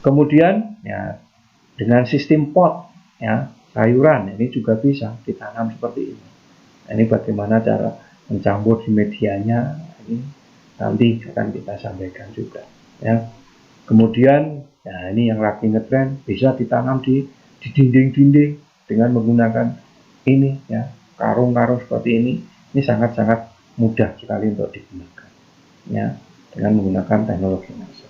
Kemudian ya dengan sistem pot ya sayuran ini juga bisa ditanam seperti ini. Nah, ini bagaimana cara mencampur di medianya, ini nanti akan kita sampaikan juga ya. Kemudian ya ini yang lagi ngetren, bisa ditanam di dinding-dinding dengan menggunakan ini ya, karung-karung seperti ini. Ini sangat-sangat mudah sekali untuk digunakan ya, dengan menggunakan teknologi NASA.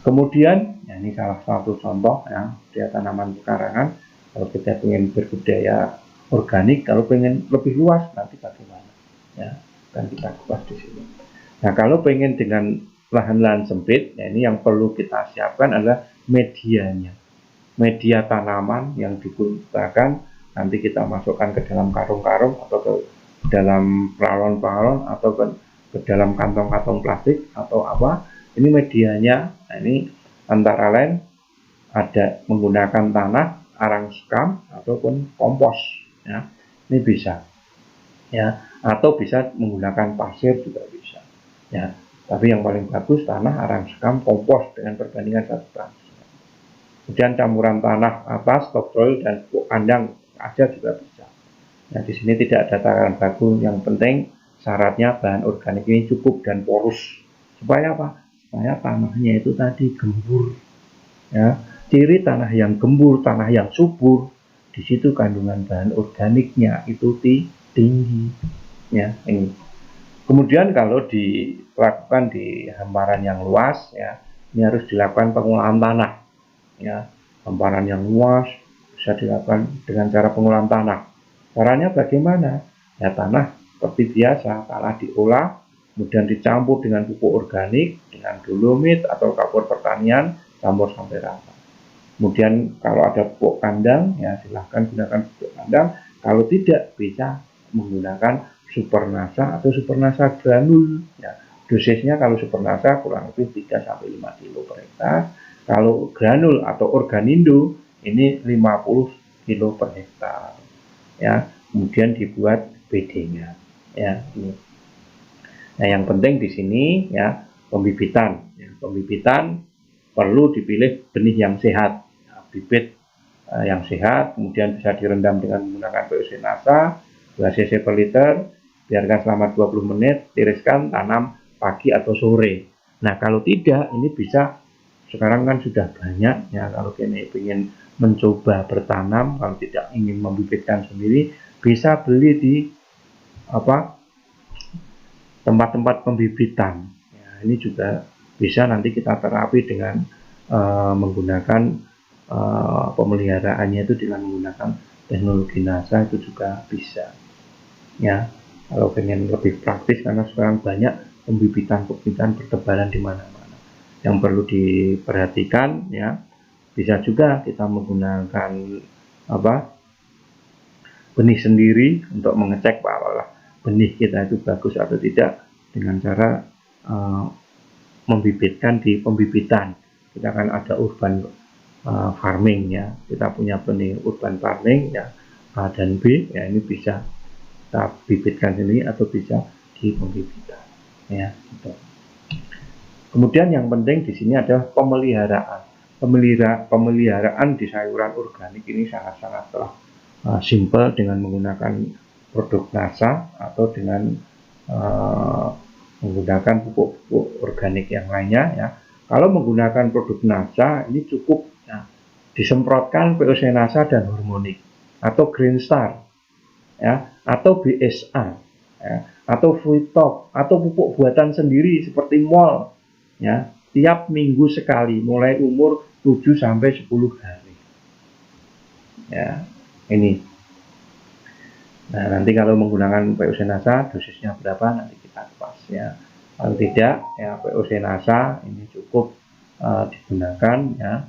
Kemudian ya ini salah satu contoh ya, dia tanaman pekarangan. Kalau kita ingin berbudaya organik, kalau pengen lebih luas nanti bagaimana ya, kan kita kupas di sini. Nah, kalau pengen dengan lahan-lahan sempit, ya ini yang perlu kita siapkan adalah medianya, media tanaman yang digunakan. Nanti kita masukkan ke dalam karung-karung atau ke dalam paralon-paralon atau ke dalam kantong-kantong plastik atau apa. Ini medianya. Nah, ini antara lain ada menggunakan tanah, arang sekam ataupun kompos ya. Ini bisa ya, atau bisa menggunakan pasir juga bisa ya. Tapi yang paling bagus tanah, arang sekam, kompos dengan perbandingan 1:1. Kemudian campuran tanah atas, topsoil dan pupuk kandang aja juga bisa. Nah, di sini tidak ada takaran baku. Yang penting syaratnya bahan organik ini cukup dan porus. Supaya apa? Supaya tanahnya itu tadi gembur. Ya, ciri tanah yang gembur, tanah yang subur, di situ kandungan bahan organiknya itu tinggi. Ya, ini. Kemudian kalau dilakukan di hamparan yang luas, ya, ini harus dilakukan pengolahan tanah. Ya, hamparan yang luas bisa dilakukan dengan cara pengolahan tanah. Caranya bagaimana? Ya, tanah seperti biasa, tanah diolah, kemudian dicampur dengan pupuk organik, dengan dolomit atau kapur pertanian, campur sampai rata. Kemudian kalau ada pupuk kandang, ya silahkan gunakan pupuk kandang. Kalau tidak, bisa menggunakan supernasa atau supernasa granul. Ya, dosisnya kalau supernasa kurang lebih 3-5 kilo per hektar. Kalau granul atau organindo ini 50 kilo per hektar. Ya, kemudian dibuat BD-nya. Ya, ini. Nah, yang penting di sini ya pembibitan. Ya, pembibitan perlu dipilih benih yang sehat, ya, bibit yang sehat, kemudian bisa direndam dengan menggunakan POC NASA 2 cc per liter, biarkan selama 20 menit, tiriskan, tanam pagi atau sore. Nah, kalau tidak, ini bisa, sekarang kan sudah banyak ya, kalau kini ingin mencoba bertanam, kalau tidak ingin membibitkan sendiri, bisa beli di tempat-tempat pembibitan. Ya, ini juga bisa nanti kita terapi dengan menggunakan pemeliharaannya itu dengan menggunakan teknologi NASA itu juga bisa. Ya, kalau pengen lebih praktis karena sekarang banyak pembibitan bertebaran di mana-mana. Yang perlu diperhatikan ya, bisa juga kita menggunakan benih sendiri untuk mengecek bahwa benih kita itu bagus atau tidak dengan cara membibitkan di pembibitan. Kita kan ada urban farming ya, kita punya benih urban farming ya, A dan B ya, ini bisa kita bibitkan sendiri atau bisa di pembibitan ya gitu. Kemudian yang penting di sini adalah pemeliharaan. Pemeliharaan di sayuran organik ini sangat-sangat simple dengan menggunakan produk NASA atau dengan menggunakan pupuk organik yang lainnya ya. Kalau menggunakan produk NASA ini cukup ya, disemprotkan POC NASA dan hormonik atau Green Star ya, atau BSA ya, atau Fruit Top atau pupuk buatan sendiri seperti MOL ya, tiap minggu sekali mulai umur 7-10 hari. Ya, ini. Nah, nanti kalau menggunakan POC NASA dosisnya berapa nanti kita kupas ya. Kalau tidak ya POC NASA ini cukup digunakan ya,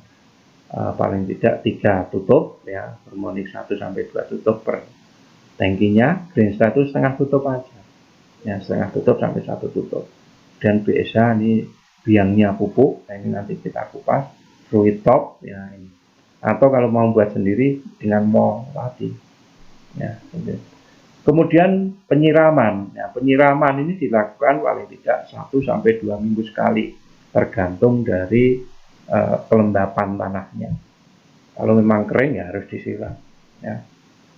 paling tidak 3 tutup ya, hormonik 1-2 tutup per tangkinya. Green Star itu setengah tutup aja ya, setengah tutup sampai 1 tutup. Dan BSA ini biangnya pupuk, nah ini nanti kita kupas. Fruit Top ya ini, atau kalau mau buat sendiri dengan MOL tadi ya. Kemudian penyiraman ya, penyiraman ini dilakukan paling tidak 1-2 minggu sekali, tergantung dari kelembapan tanahnya. Kalau memang kering ya harus disiram, ya.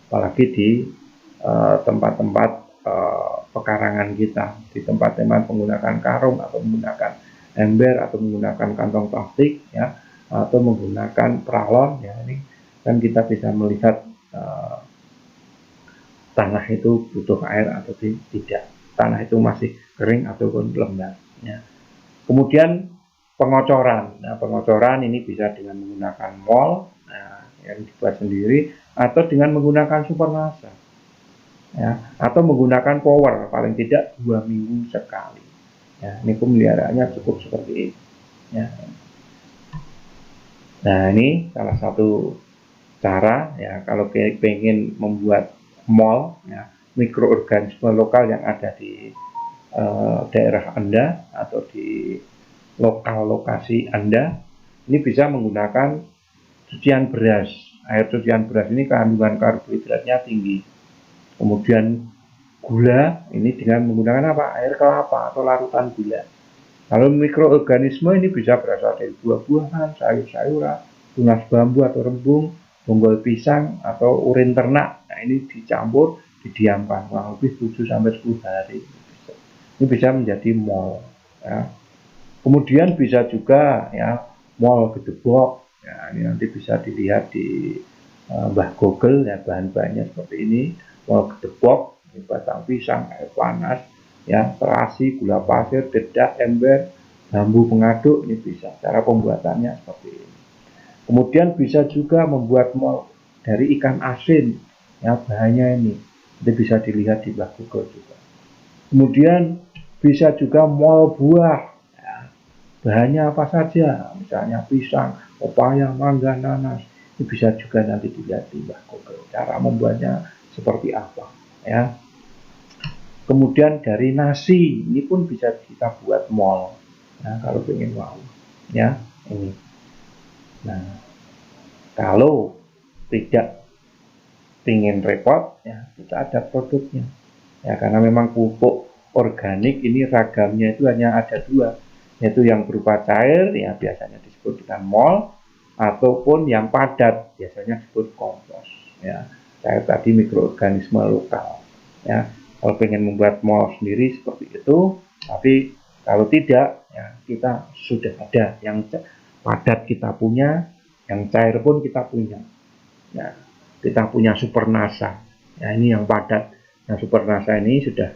Apalagi di tempat-tempat pekarangan kita, di tempat-tempat menggunakan karung atau menggunakan ember atau menggunakan kantong plastik, ya, atau menggunakan pralon, ya. Ini kan kita bisa melihat tanah itu butuh air atau tidak, tanah itu masih kering ataupun lembab, ya. Kemudian pengocoran. Nah, pengocoran ini bisa dengan menggunakan mol, nah, yang dibuat sendiri, atau dengan menggunakan supernasa, ya, atau menggunakan power paling tidak 2 minggu sekali. Ya, ini pemeliharaannya cukup seperti ini. Ya. Nah, ini salah satu cara, ya, kalau pengen membuat mol, ya, mikroorganisme lokal yang ada di daerah Anda atau di lokal lokasi Anda, ini bisa menggunakan cucian beras. Air cucian beras ini kandungan karbohidratnya tinggi. Kemudian gula ini dengan menggunakan apa? Air kelapa atau larutan gula. Kalau mikroorganisme ini bisa berasal dari buah-buahan, sayur-sayuran, tunas bambu atau rembung, bonggol pisang atau urin ternak. Nah, ini dicampur, didiamkan kurang lebih 7-10 hari. Ini bisa menjadi mol, ya. Kemudian bisa juga, ya, mol gedebok. Ya, ini nanti bisa dilihat di Mbah Google, ya, bahan-bahannya seperti ini. Mol gedebok, batang pisang, air panas, ya, terasi, gula pasir, dedak, ember, bambu pengaduk, ini bisa. Cara pembuatannya seperti ini. Kemudian bisa juga membuat mol dari ikan asin, ya, bahannya ini. Nanti bisa dilihat di Mbah Google juga. Kemudian bisa juga mol buah, ya. Bahannya apa saja, misalnya pisang, pepaya, mangga, nanas. Ini bisa juga nanti dilihat di Mbah Google. Cara membuatnya seperti apa, ya. Kemudian dari nasi, ini pun bisa kita buat mol, ya, kalau ingin wow, ya, ini. Nah, kalau tidak ingin repot, ya, kita ada produknya, ya, karena memang pupuk organik ini ragamnya itu hanya ada 2, yaitu yang berupa cair, ya, biasanya disebut dengan mol, ataupun yang padat, biasanya disebut kompos, ya. Cair tadi mikroorganisme lokal, ya. Kalau pengen membuat mol sendiri seperti itu, tapi kalau tidak, ya, kita sudah ada yang padat, kita punya, yang cair pun kita punya, ya. Kita punya supernasa, ya, ini yang padat. Nah, supernasa ini sudah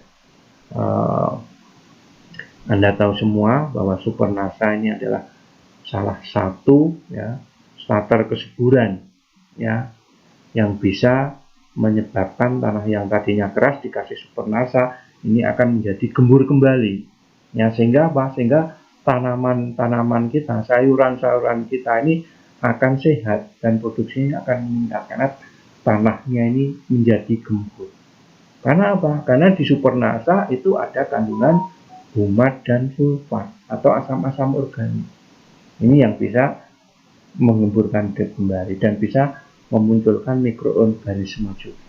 Anda tahu semua bahwa supernasa ini adalah salah satu, ya, starter kesuburan, ya, yang bisa menyebabkan tanah yang tadinya keras dikasih supernasa ini akan menjadi gembur kembali, ya, sehingga apa? Sehingga tanaman-tanaman kita, sayuran-sayuran kita ini akan sehat dan produksinya akan meningkat karena tanahnya ini menjadi gembur. Karena apa? Karena di supernasa itu ada kandungan humat dan sulfat atau asam-asam organik. Ini yang bisa mengemburkan kembali dan bisa memunculkan mikroorganisme juga.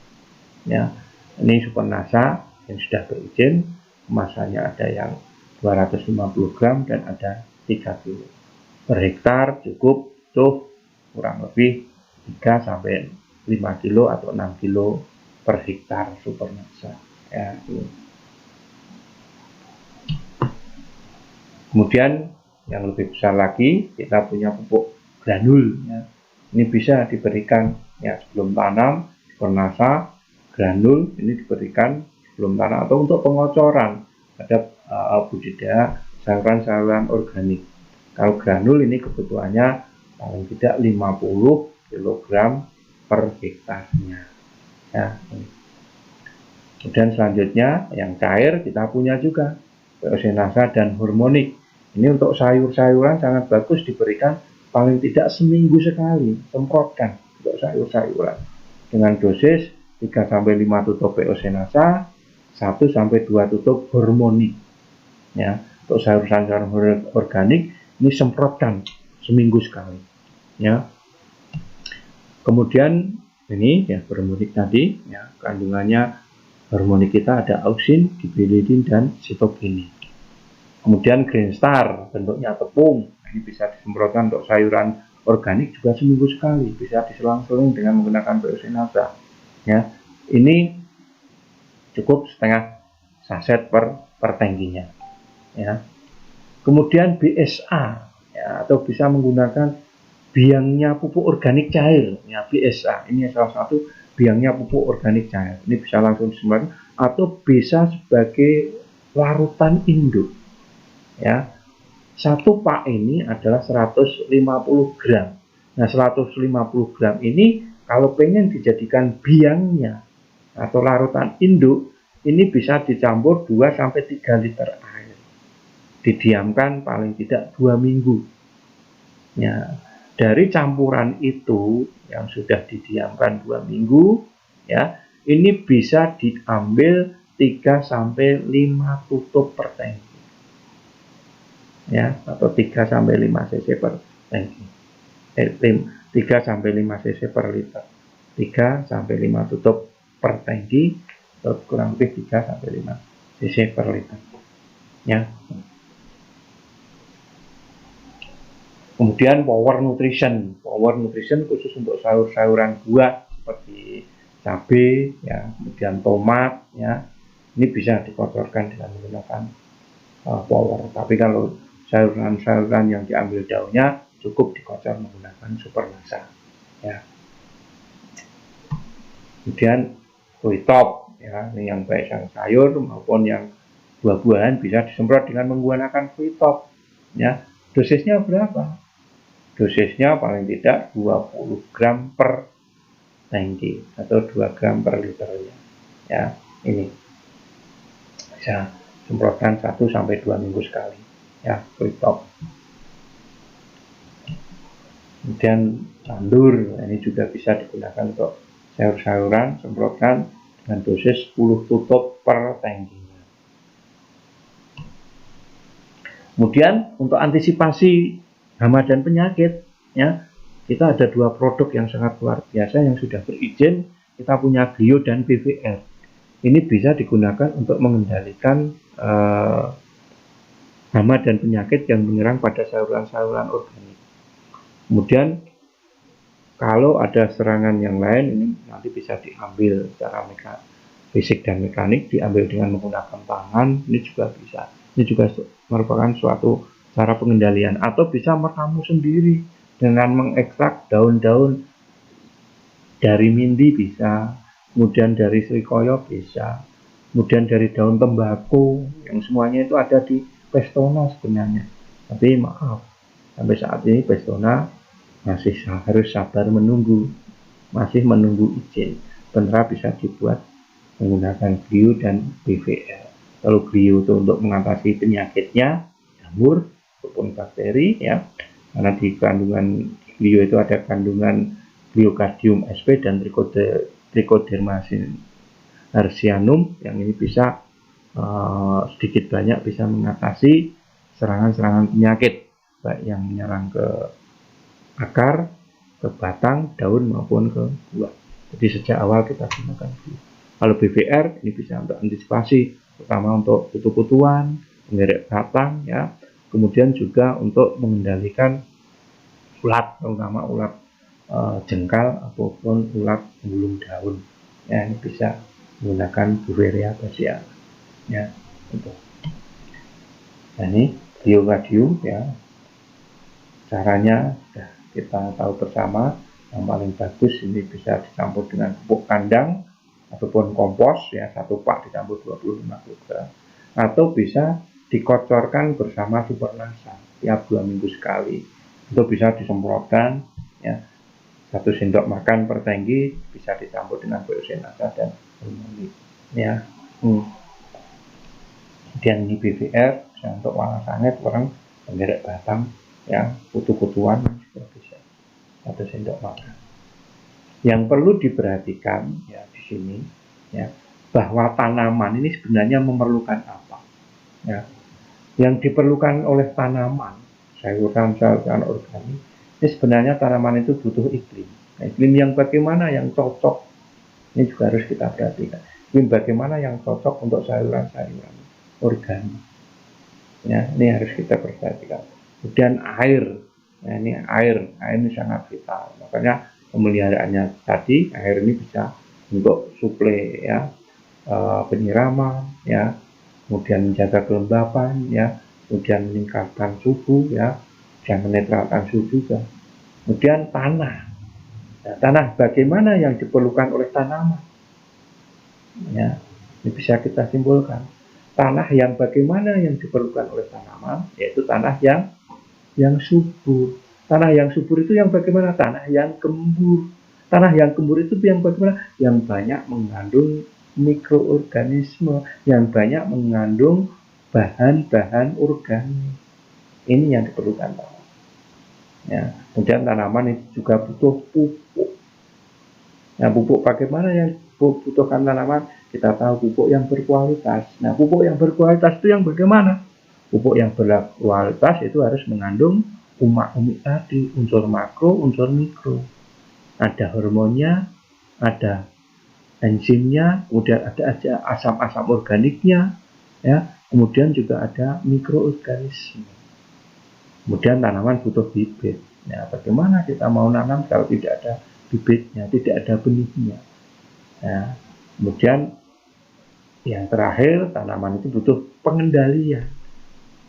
Ya, ini supernasa yang sudah berizin, kemasannya ada yang 250 gram dan ada 3 kilo. Per hektar cukup tuh kurang lebih 3-5 kilo atau 6 kilo per hektar supernasa, ya. Kemudian yang lebih besar lagi, kita punya pupuk granul, ya. Ini bisa diberikan, ya, sebelum tanam. Supernasa granul ini diberikan sebelum tanam atau untuk pengocoran terhadap budidaya sayuran-sayuran organik. Kalau granul ini kebutuhannya paling tidak 50 kg per hektarnya, ya. Kemudian selanjutnya yang cair kita punya juga Peocenasa dan hormonik. Ini untuk sayur-sayuran sangat bagus diberikan paling tidak seminggu sekali, semprotkan untuk sayur-sayuran dengan dosis 3-5 tutup Peocenasa, 1-2 tutup hormonik, ya. Untuk sayur-sayuran organik ini semprotkan seminggu sekali, ya. Kemudian ini, ya, hormonik tadi, ya, kandungannya hormonik kita ada auksin, gibberellin dan sitokinin. Kemudian Green Star bentuknya tepung. Nah, Ini bisa disemprotkan untuk sayuran organik juga seminggu sekali, bisa diselang-seling dengan menggunakan POC NASA. Ya, ini cukup setengah saset per tangkinya. Ya. Kemudian BSA, ya, atau bisa menggunakan biangnya pupuk organik cair, ya, BSA. Ini salah satu biangnya pupuk organik cair. Ini bisa langsung disemprotkan atau bisa sebagai larutan induk. Ya, satu pak ini adalah 150 gram. Nah, 150 gram ini kalau pengen dijadikan biangnya atau larutan induk, ini bisa dicampur 2-3 liter air. Didiamkan paling tidak 2 minggu. Ya, dari campuran itu yang sudah didiamkan 2 minggu, ya, ini bisa diambil 3-5 tutup per tangki. Ya, atau 3-5 cc per tangki. 3-5 cc per liter. 3-5 tutup per tangki, atau kurang lebih 3-5 cc per liter. Ya. Kemudian power nutrition khusus untuk sayur-sayuran buah seperti cabai, ya, kemudian tomat, ya, ini bisa dikotorkan dengan menggunakan power. Tapi kalau sayuran-sayuran yang diambil daunnya cukup dikocor menggunakan super NASA. Ya. Kemudian soy top, ya, ini yang baik yang sayur maupun yang buah-buahan bisa disemprot dengan menggunakan soy top. Ya. Dosisnya berapa? Dosisnya paling tidak 20 gram per tangki atau 2 gram per liternya. Ya, ini bisa semprotkan 1-2 minggu sekali. Ya, soy top. Kemudian tandur, ini juga bisa digunakan untuk sayur-sayuran, semprotkan dengan dosis 10 tutup per tangkinya. Kemudian untuk antisipasi hama dan penyakit, ya, kita ada 2 produk yang sangat luar biasa yang sudah berizin. Kita punya Glio dan BVR. Ini bisa digunakan untuk mengendalikan hama dan penyakit yang menyerang pada sayuran-sayuran organik. Kemudian kalau ada serangan yang lain, ini nanti bisa diambil secara fisik dan mekanik, diambil dengan menggunakan tangan, ini juga bisa. Ini juga merupakan suatu cara pengendalian, atau bisa meramu sendiri dengan mengekstrak daun-daun dari mindi bisa, kemudian dari srikoyo bisa, kemudian dari daun tembakau, yang semuanya itu ada di Pestona sebenarnya. Tapi maaf, sampai saat ini Pestona masih harus sabar menunggu, masih menunggu izin. Sebenarnya bisa dibuat menggunakan Glio dan BVR. Kalau Glio itu untuk mengatasi penyakitnya, jamur ataupun bakteri, ya, karena di kandungan Glio itu ada kandungan Gliocardium sp dan Trichoderma hersianum, yang ini bisa sedikit banyak bisa mengatasi serangan-serangan penyakit baik yang menyerang ke akar, ke batang, daun maupun ke buah. Jadi sejak awal kita gunakan Glio. Kalau BVR ini bisa untuk antisipasi, terutama untuk kutu-kutuan, pengerek batang, ya. Kemudian juga untuk mengendalikan ulat, terutama ulat jengkal ataupun ulat gulung daun. Ya, ini bisa menggunakan Beauveria bassiana. Ya, untuk. Nah, ini Glio, ya. Caranya sudah kita tahu bersama. Yang paling bagus ini bisa dicampur dengan pupuk kandang ataupun kompos, ya, 1 pak dicampur 25 kg, atau bisa dikocorkan bersama super NASA tiap 2 minggu sekali. Itu bisa disemprotkan, ya, 1 sendok makan per tangki, bisa dicampur dengan POC NASA dan hormoni, ya. Kemudian ini BVR bisa untuk walas sangit, orang penggerek batang, ya, kutu-kutuan juga bisa 1 sendok makan. Yang perlu diperhatikan, ya, di sini, ya, bahwa tanaman ini sebenarnya memerlukan apa, ya. Yang diperlukan oleh tanaman, sayuran-sayuran organik, ini sebenarnya tanaman itu butuh iklim. Nah, iklim yang bagaimana yang cocok, ini juga harus kita perhatikan. Iklim bagaimana yang cocok untuk sayuran-sayuran organik, ya, ini harus kita perhatikan. Kemudian air, nah ini air ini sangat vital, makanya pemeliharaannya tadi air ini bisa untuk suplai ya, penyiraman ya, kemudian menjaga kelembapan ya, kemudian meningkatkan suhu ya, dan menetralkan suhu juga. Kemudian tanah, nah, tanah bagaimana yang diperlukan oleh tanaman ya, ini bisa kita simpulkan. Tanah yang bagaimana yang diperlukan oleh tanaman, yaitu tanah yang subur. Tanah yang subur itu yang bagaimana? Tanah yang gembur. Tanah yang gembur itu yang bagaimana? Yang banyak mengandung mikroorganisme, yang banyak mengandung bahan-bahan organik. Ini yang diperlukan. Ya, kemudian tanaman itu juga butuh pupuk. Nah, pupuk bagaimana yang dibutuhkan tanaman? Kita tahu pupuk yang berkualitas. Nah, pupuk yang berkualitas itu yang bagaimana? Pupuk yang berkualitas itu harus mengandung umak-umik tadi, unsur makro, unsur mikro. Ada hormonnya, ada enzimnya, kemudian ada asam-asam organiknya, ya. Kemudian juga ada mikroorganisme. Kemudian tanaman butuh bibit. Nah, bagaimana kita mau nanam kalau tidak ada bibitnya, tidak ada benihnya? Nah, kemudian yang terakhir, tanaman itu butuh pengendalian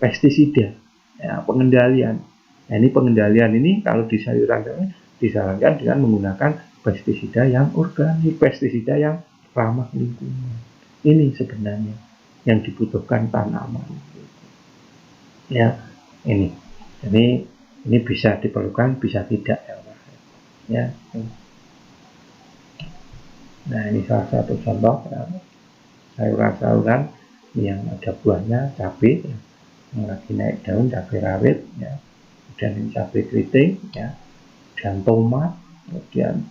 pestisida, ya, pengendalian. Nah, ini pengendalian ini kalau di sayuran disarankan dengan menggunakan pestisida yang organik, pestisida yang ramah lingkungan. Ini sebenarnya yang dibutuhkan tanaman. Ya, ini. Ini bisa diperlukan, bisa tidak. Ya. Nah, ini salah satu contoh ya, sayuran-sayuran yang ada buahnya, cabai yang lagi naik daun, cabai rawit ya, kemudian ini cabai keriting ya, dan tomat, kemudian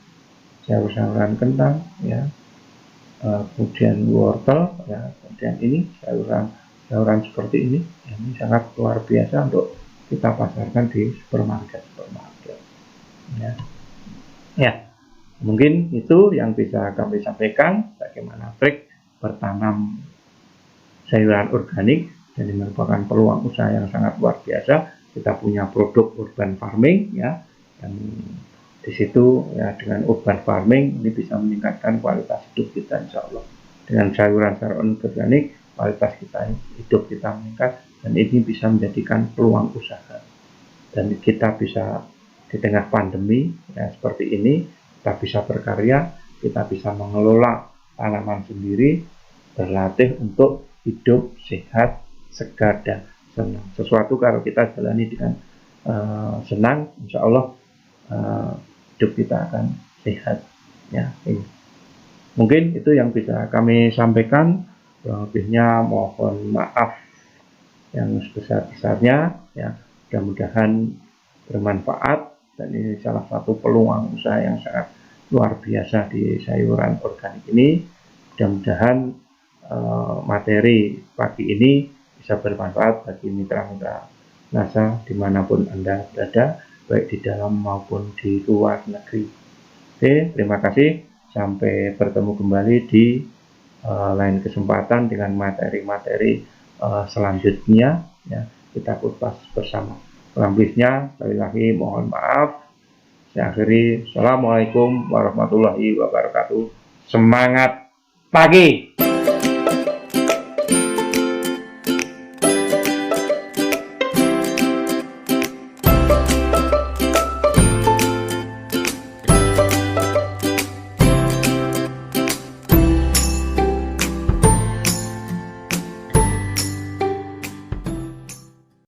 sayur-sayuran kentang ya, kemudian wortel ya, kemudian ini sayuran seperti ini ya, ini sangat luar biasa untuk kita pasarkan di supermarket ya. Ya, mungkin itu yang bisa kami sampaikan bagaimana trik bertanam sayuran organik, dan ini merupakan peluang usaha yang sangat luar biasa. Kita punya produk urban farming ya, dan di situ ya dengan urban farming ini bisa meningkatkan kualitas hidup kita insya Allah. Dengan sayuran-sayuran organik kualitas hidup kita meningkat, dan ini bisa menjadikan peluang usaha. Dan kita bisa di tengah pandemi ya, seperti ini kita bisa berkarya, kita bisa mengelola tanaman sendiri, berlatih untuk hidup sehat, segar, dan senang. Sesuatu kalau kita jalani dengan senang, insya Allah hidup kita akan sehat. Ya, ini. Mungkin itu yang bisa kami sampaikan. Lebihnya mohon maaf yang sebesar-besarnya. Ya, mudah-mudahan bermanfaat, dan ini salah satu peluang usaha yang sangat luar biasa di sayuran organik ini. Mudah-mudahan materi pagi ini bisa bermanfaat bagi mitra-mitra NASA dimanapun Anda berada, baik di dalam maupun di luar negeri. Oke, terima kasih. Sampai bertemu kembali di lain kesempatan dengan materi-materi selanjutnya. Ya, kita kupas bersama. Kurang lebihnya, sekali lagi mohon maaf. Saya akhiri. Assalamualaikum warahmatullahi wabarakatuh. Semangat pagi!